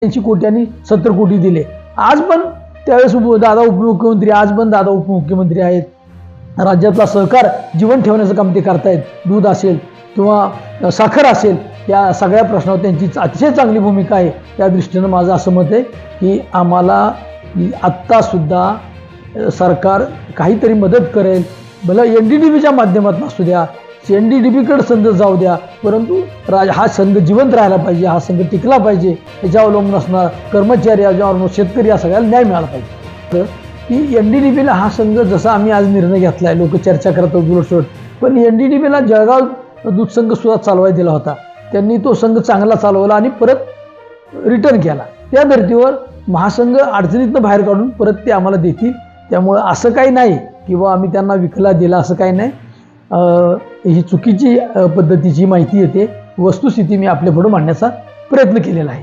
80 कोटी आणि 70 कोटी दिले। आज पण त्यावेळेस दादा उपमुख्यमंत्री, आज पण दादा उपमुख्यमंत्री आहेत। राज्यातला सहकार जीवन ठेवण्याचं काम ते करतायत। दूध असेल किंवा साखर असेल, या सगळ्या प्रश्नावर त्यांची अतिशय चांगली भूमिका आहे। त्या दृष्टीनं माझं असं मत आहे की आम्हाला आत्तासुद्धा सरकार काहीतरी मदत करेल। भलं NDDBच्या माध्यमातून असू द्या, NDDBकडे संघ जाऊ द्या, परंतु हा संघ जिवंत राहायला पाहिजे, हा संघ टिकला पाहिजे। याच्यावर अवलंबून असणार कर्मचारी, याच्यावर शेतकरी, या सगळ्याला न्याय मिळाला पाहिजे। की NDDBला हा संघ जसा आम्ही आज निर्णय घेतला आहे, लोक चर्चा करतात उलटसुलट, पण NDDBला जळगाव दूध संघ सुद्धा चालवायला दिला होता। त्यांनी तो संघ चांगला चालवला आणि परत रिटर्न केला। त्या धर्तीवर महासंघ अडचणीतनं बाहेर काढून परत ते आम्हाला देतील। त्यामुळं असं काही नाही किंवा आम्ही त्यांना विकला दिला, असं काही नाही। ही चुकीची पद्धतीची माहिती येते। वस्तुस्थिती मी आपल्यापुढे मांडण्याचा प्रयत्न केलेला आहे।